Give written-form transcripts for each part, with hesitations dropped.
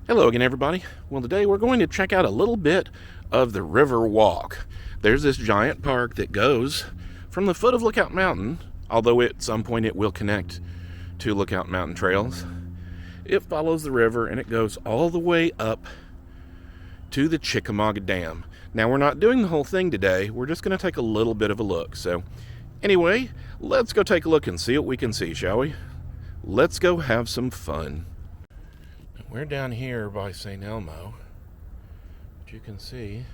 Hello again, everybody. Well, today we're going to check out a little bit of the River Walk. There's this giant park that goes from the foot of Lookout Mountain, although at some point it will connect to Lookout Mountain trails. It follows the river and it goes all the way up to the Chickamauga Dam. Now, we're not doing the whole thing today. We're just going to take a little bit of a look. So, anyway, let's go take a look and see what we can see, shall we? Let's go have some fun. We're down here by St. Elmo, but you can see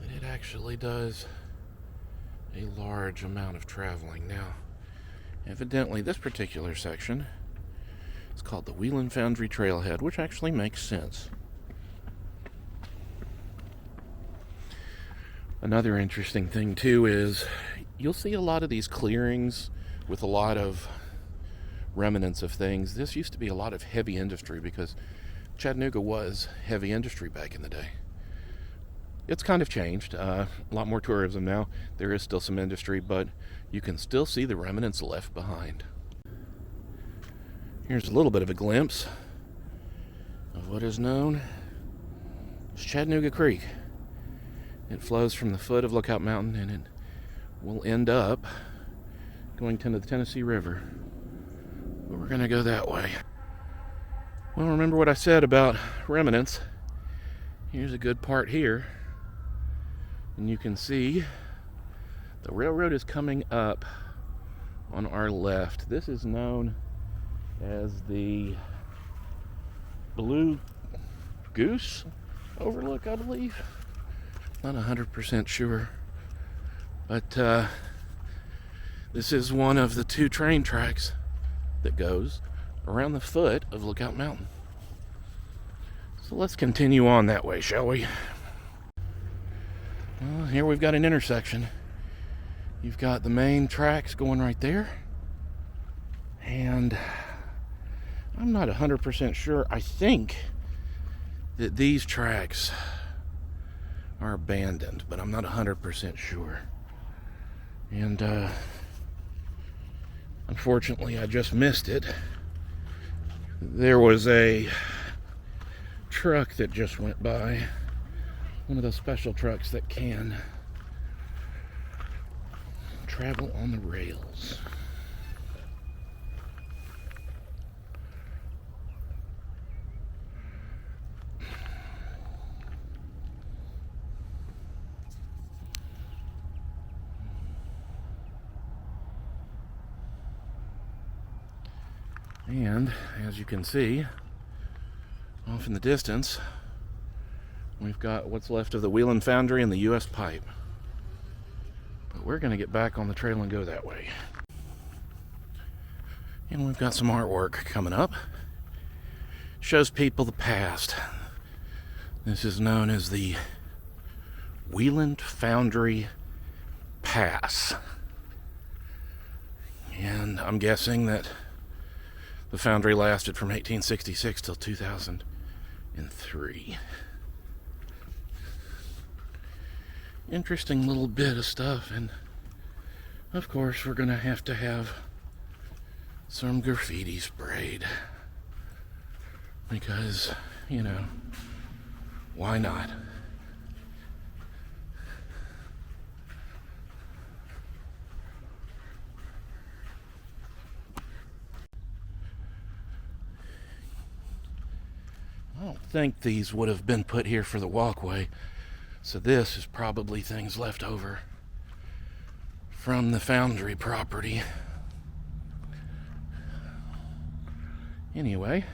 that it actually does a large amount of traveling. Now, evidently this particular section is called the Whelan Foundry Trailhead, which actually makes sense. Another interesting thing too is you'll see a lot of these clearings with a lot of remnants of things. This used to be a lot of heavy industry because Chattanooga was heavy industry back in the day. It's kind of changed. A lot more tourism now. There is still some industry, but you can still see the remnants left behind. Here's a little bit of a glimpse of what is known as Chattanooga Creek. It flows from the foot of Lookout Mountain and it will end up going to the Tennessee River. But we're going to go that way. Well, remember what I said about remnants. Here's a good part here. And you can see the railroad is coming up on our left. This is known as the Blue Goose Overlook, I believe. Not 100% sure. But this is one of the two train tracks that goes around the foot of Lookout Mountain. So let's continue on that way, shall we? Well, here we've got an intersection. You've got the main tracks going right there. And I'm not 100% sure. I think that these tracks are abandoned, but I'm not 100% sure. And unfortunately, I just missed it. There was a truck that just went by. One of those special trucks that can travel on the rails. And as you can see, off in the distance, we've got what's left of the Whelan Foundry and the U.S. Pipe. But we're going to get back on the trail and go that way. And we've got some artwork coming up. Shows people the past. This is known as the Whelan Foundry Pass. And I'm guessing that the foundry lasted from 1866 till 2003. Interesting little bit of stuff, and of course we're gonna have to have some graffiti sprayed because, you know, why not? I don't think these would have been put here for the walkway, so this is probably things left over from the foundry property. Anyway,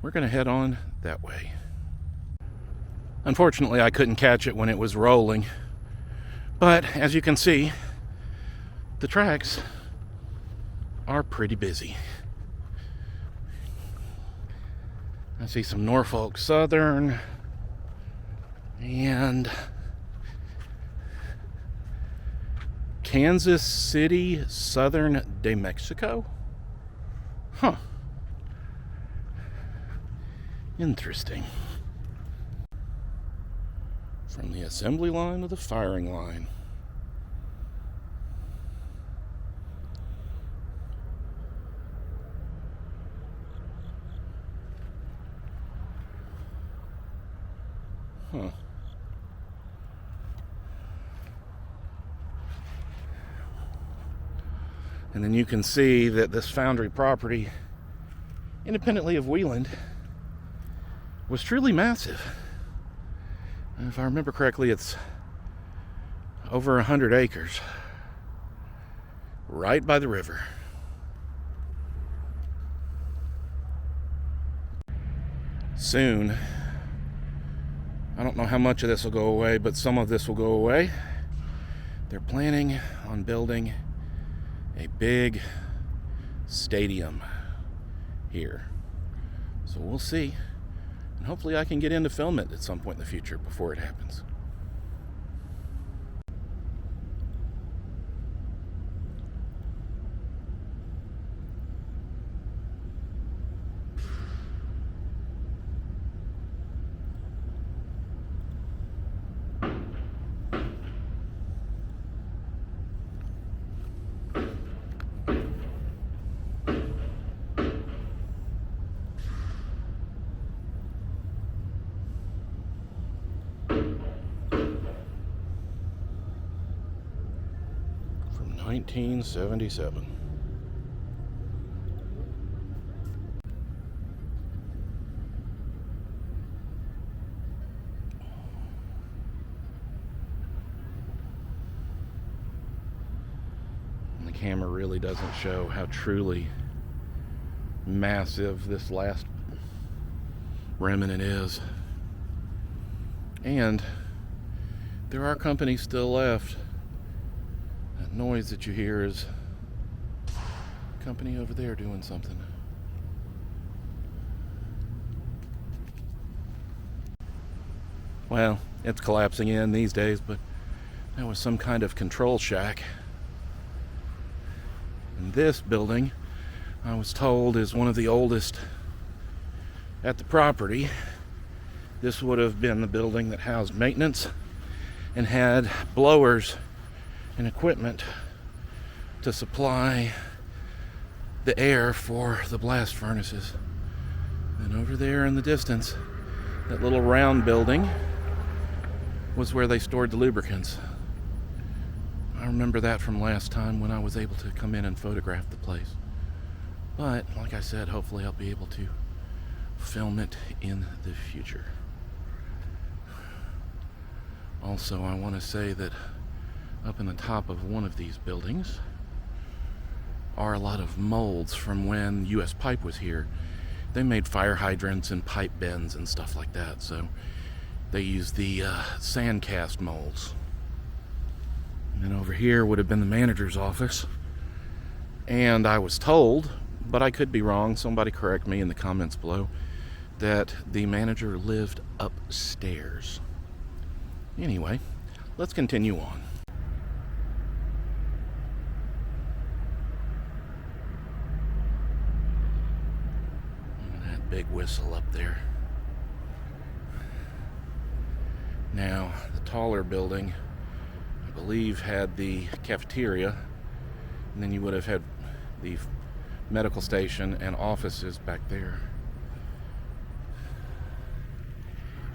we're going to head on that way. Unfortunately, I couldn't catch it when it was rolling, but as you can see, the tracks are pretty busy. I see some Norfolk Southern and Kansas City Southern de Mexico. Huh. Interesting. From the assembly line to the firing line. Huh. And then you can see that this foundry property, independently of Whelan, was truly massive. And if I remember correctly, it's over 100 acres, right by the river. Soon, I don't know how much of this will go away, but some of this will go away. They're planning on building a big stadium here. So we'll see. And hopefully I can get in to film it at some point in the future before it happens. From 1977. And the camera really doesn't show how truly massive this last remnant is. And there are companies still left. That noise that you hear is a company over there doing something. Well, it's collapsing in these days, but that was some kind of control shack. And this building, I was told, is one of the oldest at the property. This would have been the building that housed maintenance and had blowers and equipment to supply the air for the blast furnaces. And over there in the distance, that little round building was where they stored the lubricants. I remember that from last time when I was able to come in and photograph the place. But, like I said, hopefully I'll be able to film it in the future. Also, I want to say that up in the top of one of these buildings are a lot of molds from when U.S. Pipe was here. They made fire hydrants and pipe bends and stuff like that, so they used the sand cast molds. And then over here would have been the manager's office. And I was told, but I could be wrong, somebody correct me in the comments below, that the manager lived upstairs. Anyway, let's continue on. And that big whistle up there. Now, the taller building, I believe, had the cafeteria, and then you would have had the medical station and offices back there.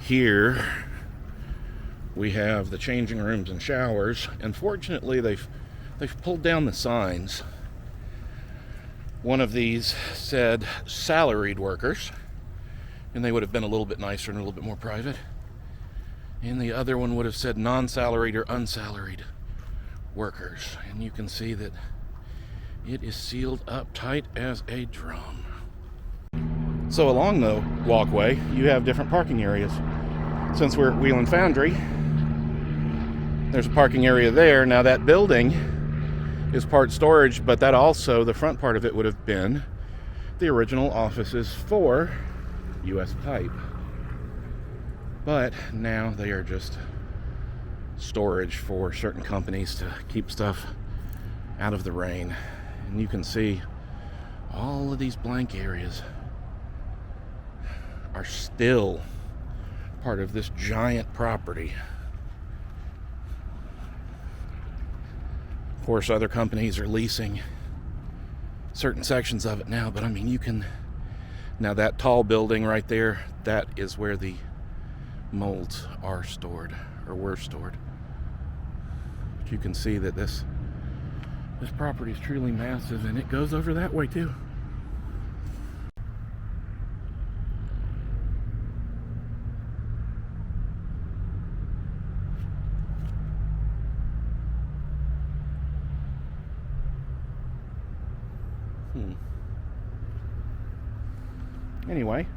Here we have the changing rooms and showers, and fortunately they've pulled down the signs. One of these said salaried workers, and they would have been a little bit nicer and a little bit more private. And the other one would have said non-salaried or unsalaried workers. And you can see that it is sealed up tight as a drum. So along the walkway, you have different parking areas. Since we're at Whelan Foundry, there's a parking area there. Now that building is part storage, but that also, the front part of it would have been the original offices for U.S. Pipe. But now they are just storage for certain companies to keep stuff out of the rain. And you can see all of these blank areas are still part of this giant property. Of course, other companies are leasing certain sections of it now, but I mean, you can, now that tall building right there, that is where the molds are stored, or were stored. But you can see that this property is truly massive, and it goes over that way too. Anyway,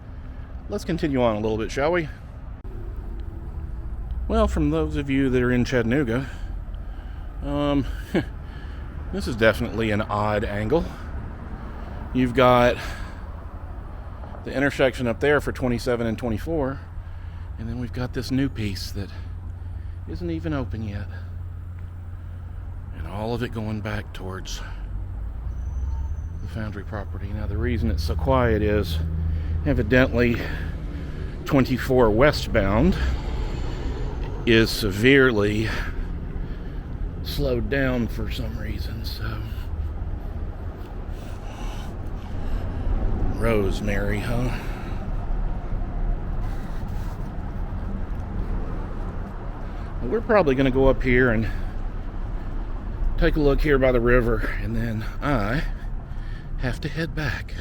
let's continue on a little bit, shall we? Well, from those of you that are in Chattanooga, this is definitely an odd angle. You've got the intersection up there for 27 and 24, and then we've got this new piece that isn't even open yet. And all of it going back towards the Foundry property. Now, the reason it's so quiet is evidently 24 westbound is severely slowed down for some reason. So Rosemary, huh? Well, we're probably going to go up here and take a look here by the river, and then I have to head back.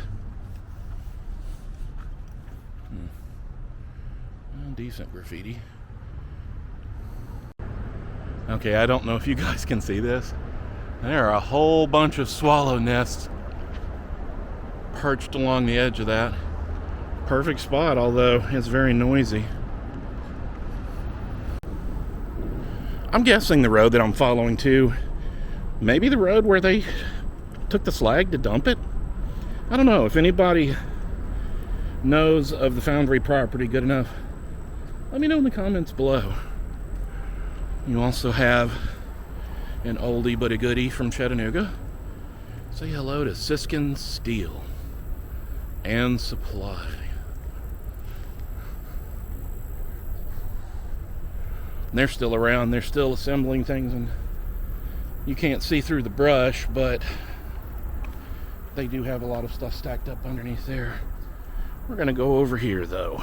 Decent graffiti. Okay, I don't know if you guys can see this. There are a whole bunch of swallow nests perched along the edge of that. Perfect spot, although it's very noisy. I'm guessing the road that I'm following to, maybe the road where they took the slag to dump it. I don't know. If anybody knows of the Foundry property good enough, let me know in the comments below. You also have an oldie but a goodie from Chattanooga. Say hello to Siskin Steel and Supply. And they're still around. They're still assembling things, and you can't see through the brush, but they do have a lot of stuff stacked up underneath there. We're gonna go over here though.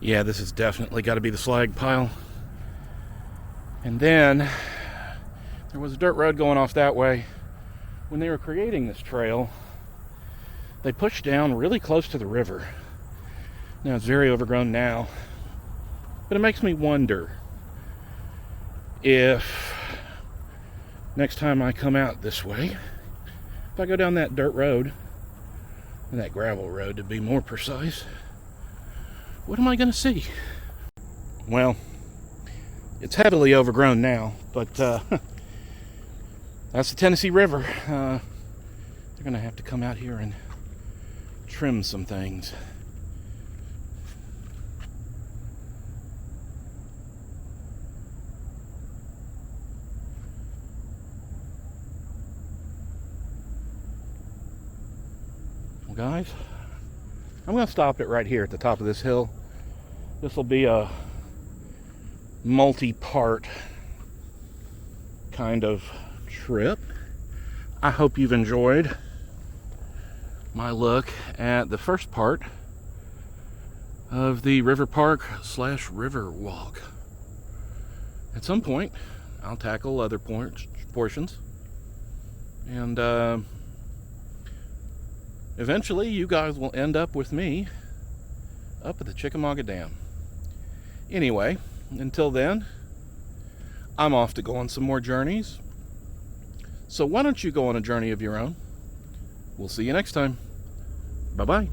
Yeah, this has definitely got to be the slag pile. And then there was a dirt road going off that way. When they were creating this trail, they pushed down really close to the river. Now it's very overgrown now, but it makes me wonder if next time I come out this way, if I go down that dirt road, or that gravel road to be more precise, what am I going to see? Well, it's heavily overgrown now, but that's the Tennessee River. They're going to have to come out here and trim some things. Well, guys, I'm going to stop it right here at the top of this hill. This will be a multi-part kind of trip. I hope you've enjoyed my look at the first part of the Riverpark / River Walk. At some point, I'll tackle other portions. And eventually, you guys will end up with me up at the Chickamauga Dam. Anyway, until then, I'm off to go on some more journeys. So why don't you go on a journey of your own? We'll see you next time. Bye-bye.